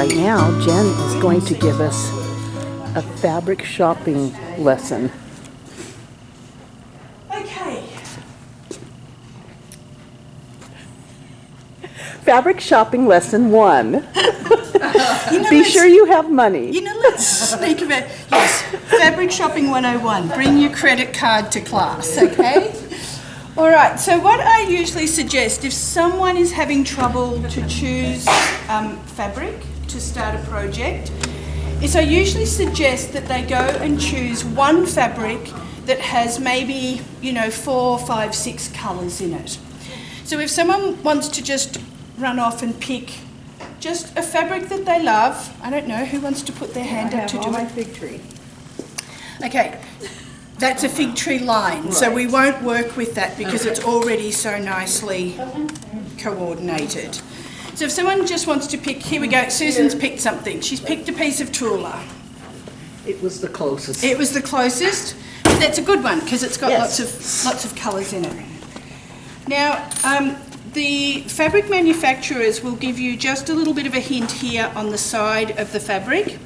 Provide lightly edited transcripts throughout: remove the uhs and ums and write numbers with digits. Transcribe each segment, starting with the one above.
right now, Jen is going to give us a fabric shopping lesson. Okay. Fabric shopping lesson 1. Be sure you have money. Let's speak about, yes, Fabric Shopping 101. Bring your credit card to class, okay? All right, so what I usually suggest if someone is having trouble to choose fabric to start a project is I usually suggest that they go and choose one fabric that has maybe, 4, 5, 6 colours in it. So if someone wants to just run off and pick just a fabric that they love, I don't know, who wants to put their hand up to do it? Fig tree. Okay, that's a fig tree line, right. So we won't work with that because it's already so nicely coordinated. So if someone just wants to pick, here we go, Susan's picked something. She's picked a piece of Tula. It was the closest. It was the closest, but that's a good one because it's got Yes. lots of colours in it. Now, the fabric manufacturers will give you just a little bit of a hint here on the side of the fabric.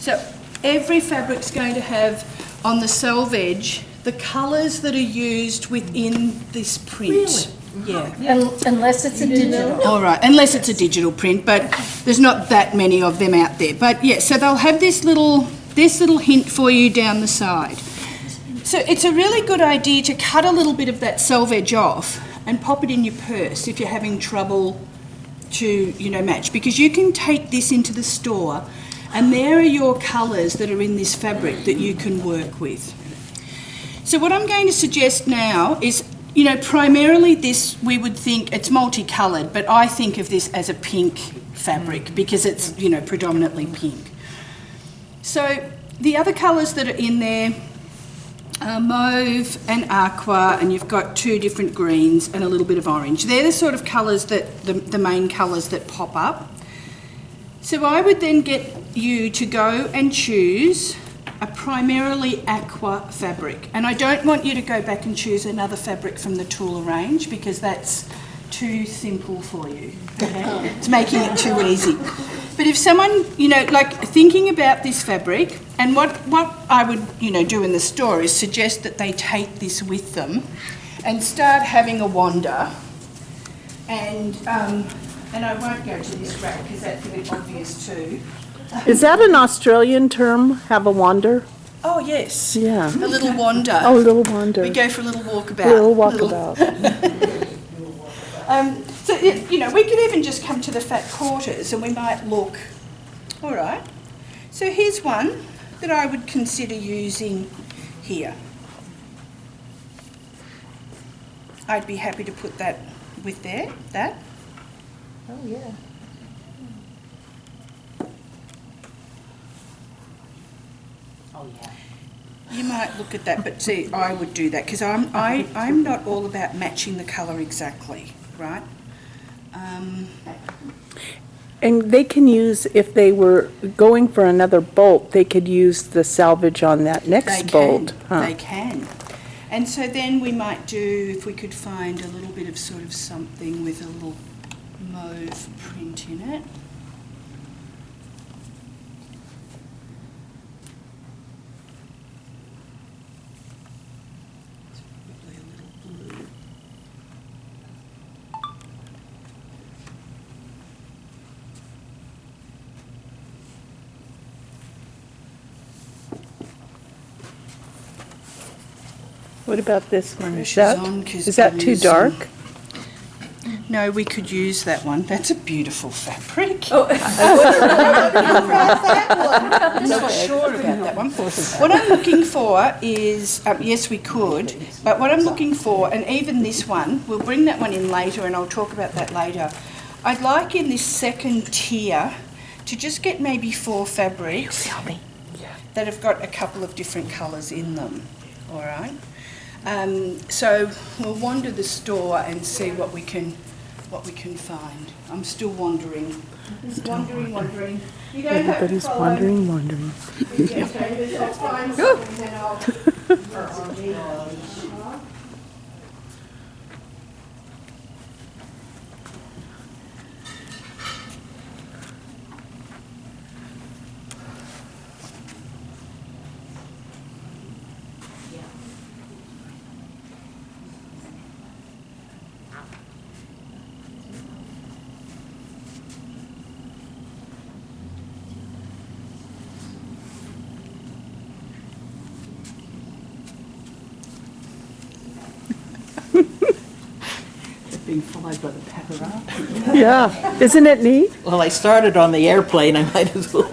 So every fabric's going to have on the selvage the colours that are used within this print. Really? Yeah. Unless it's a digital. All right, unless it's a digital print, but there's not that many of them out there. But yeah, so they'll have this little hint for you down the side. So it's a really good idea to cut a little bit of that selvage off and pop it in your purse if you're having trouble to, match. Because you can take this into the store and there are your colours that are in this fabric that you can work with. So what I'm going to suggest now is, primarily this we would think it's multicoloured, but I think of this as a pink fabric because it's, predominantly pink. So the other colours that are in there mauve and aqua, and you've got 2 different greens and a little bit of orange. They're the sort of colours that, the main colours that pop up. So I would then get you to go and choose a primarily aqua fabric. And I don't want you to go back and choose another fabric from the Tula range because that's too simple for you. Okay? It's making it too easy. But if someone, thinking about this fabric, and what I would, do in the store is suggest that they take this with them and start having a wander. And I won't go to this rack because that's a bit obvious too. Is that an Australian term, have a wander? Oh, yes. Yeah. A little wander. Oh, a little wander. We go for a little walkabout. Little walkabout. So, we could even just come to the fat quarters and we might look, all right. So here's one that I would consider using here. I'd be happy to put that with that. Oh, yeah. Oh, yeah. You might look at that, but see, I would do that because I'm not all about matching the colour exactly, right? And they can use, if they were going for another bolt, they could use the salvage on that next bolt. They can. And so then we might do, if we could find a little bit of sort of something with a little mauve print in it. Probably a little blue. What about this one? Pressure's on 'cause Is that too blue's dark? No, we could use that one. That's a beautiful fabric. Oh, I'm not sure about that one. What I'm looking for is, yes, we could, but what I'm looking for, and even this one, we'll bring that one in later and I'll talk about that later. I'd like in this second tier to just get maybe 4 fabrics that have got a couple of different colours in them, all right? So we'll wander the store and see what we can find. I'm still wandering. Wandering. You don't have to Everybody's follow. wandering. Yeah, okay, I'll find something then I'll... being followed by the paparazzi. Yeah, isn't it neat? Well, I started on the airplane, I might as well.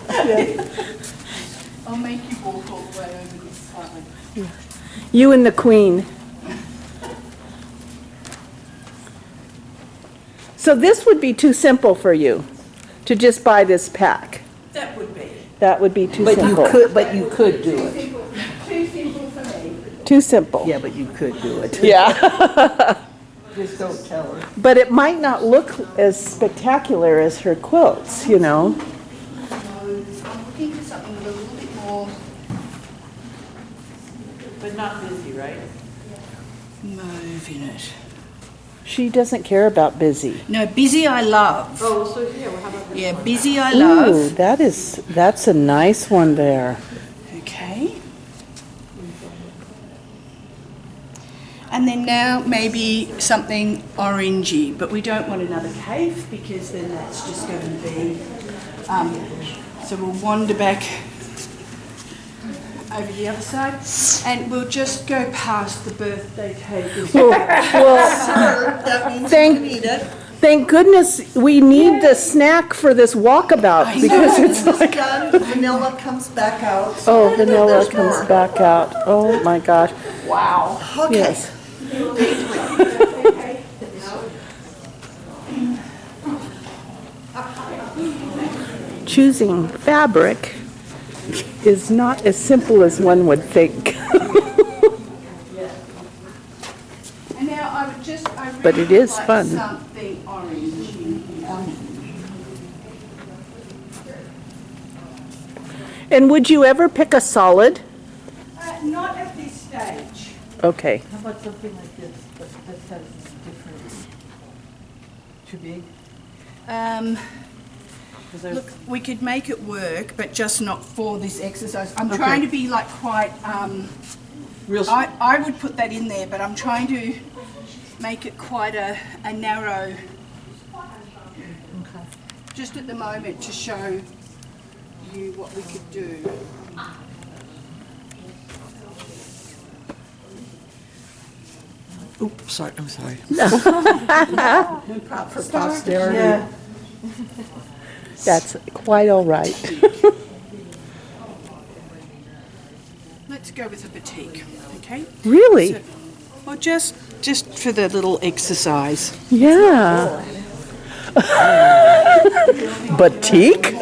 I'll make you walk all the way over this side. You and the Queen. So this would be too simple for you, to just buy this pack. That would be. That would be too But you simple. could, but you could do it. Too simple for me. Too simple. Yeah, but you could do it. Yeah. Just don't tell her. But it might not look as spectacular as her quilts, you know? I'm looking for something with a little bit more But not busy, right? mauve in it. She doesn't care about busy. No, busy I love. Oh, so yeah, well, how about Yeah, busy I Ooh, love. that's a nice one there. Okay. And then now maybe something orangey, but we don't want another cave because then that's just going to be. So we'll wander back over the other side, and we'll just go past the birthday cake. Well, that means Thank- you can eat it. thank goodness we need the snack for this walkabout because it's like, Done, vanilla comes back out. oh, vanilla There's comes more. back out. Oh my gosh. Wow. Okay. Yes. Choosing fabric is not as simple as one would think. And now I would just, I really But it is like fun. something orange in here. And would you ever pick a solid? Not at this stage. Okay. How about something like this, but this has different, too big? 'Cause there's- Look, we could make it work, but just not for this exercise. I'm Okay. trying to be like quite, Real, I would put that in there, but I'm trying to make it quite a narrow, just at the moment to show you what we could do. oops, sorry, I'm sorry. For posterity. Yeah. That's quite all right. Let's go with a batik, okay? Really? So- Well, just for the little exercise. Yeah. Batik?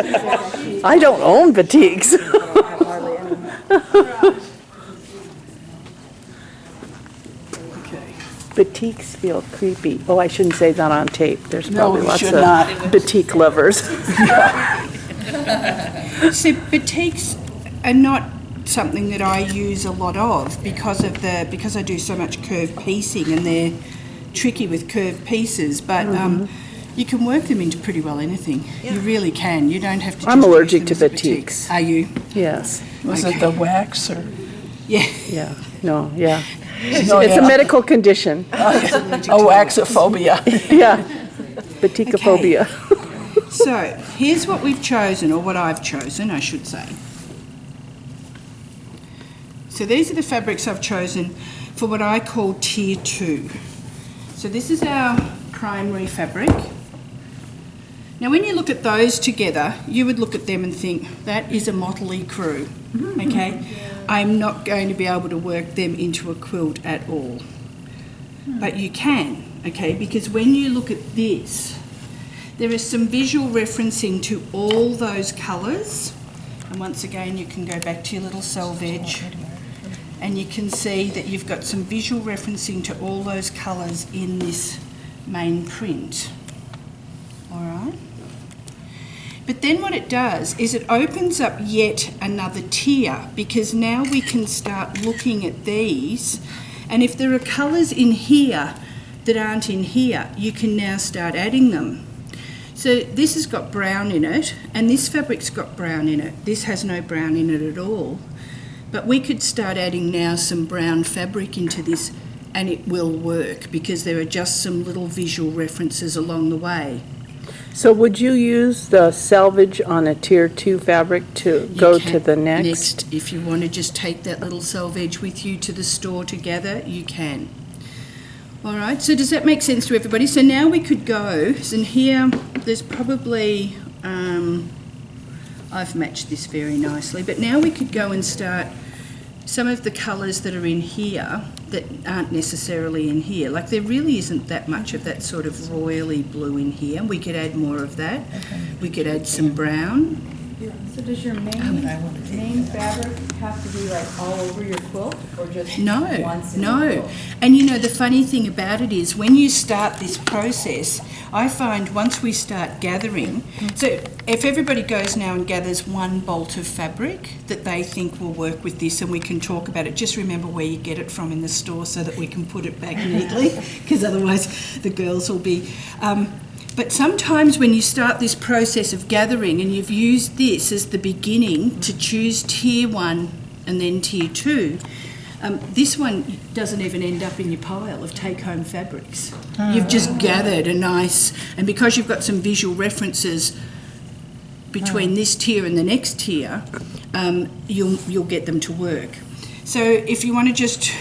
I don't own batiks. Okay. Batiks feel creepy. Oh, I shouldn't say that on tape. There's No, probably we lots should of not. batik lovers. So batiks are not something that I use a lot of because I do so much curved piecing and they're tricky with curved pieces, but you can work them into pretty well anything. You really can. You don't have to. I'm just use allergic them to as a batiks. Are you? Yes. Was it the wax or? Yeah. Yeah. No, yeah. No, It's a yeah. medical condition. A waxophobia. Yeah. Batikophobia. So here's what we've chosen, or what I've chosen, I should say. So these are the fabrics I've chosen for what I call tier 2. So this is our primary fabric. Now when you look at those together, you would look at them and think, that is a motley crew, okay? I'm not going to be able to work them into a quilt at all. But you can, okay, because when you look at this, there is some visual referencing to all those colours. And once again, you can go back to your little selvage and you can see that you've got some visual referencing to all those colours in this main print. All right? But then what it does is it opens up yet another tier, because now we can start looking at these, and if there are colours in here that aren't in here, you can now start adding them. So this has got brown in it, and this fabric's got brown in it. This has no brown in it at all. But we could start adding now some brown fabric into this, and it will work, because there are just some little visual references along the way. So would you use the selvage on a tier 2 fabric to You go can- to the next? If you want to just take that little selvage with you to the store together, you can. All right, so does that make sense to everybody? So now we could go, and here there's probably, I've matched this very nicely, but now we could go and start some of the colours that are in here that aren't necessarily in here. Like there really isn't that much of that sort of royally blue in here. We could add more of that. We could add some brown. So does your main fabric have to be like all over your quilt or just No, once in your no. quilt? And you know, the funny thing about it is when you start this process, I find once we start gathering, so if everybody goes now and gathers one bolt of fabric that they think will work with this, and we can talk about it, just remember where you get it from in the store so that we can put it back neatly, because otherwise the girls will be... but sometimes when you start this process of gathering and you've used this as the beginning to choose tier 1 and then tier 2, this one doesn't even end up in your pile of take-home fabrics. You've just gathered a nice, and because you've got some visual references between this tier and the next tier, you'll get them to work. So if you want to just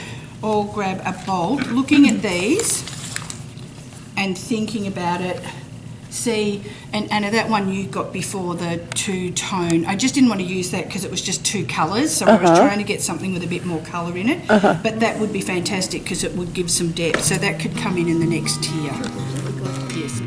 all grab a bolt, looking at these and thinking about it, see, and Anna, that one you got before, the two-tone, I just didn't want to use that because it was just two colours, so I was trying to get something with a bit more colour in it, but that would be fantastic because it would give some depth, so that could come in the next tier. Yes.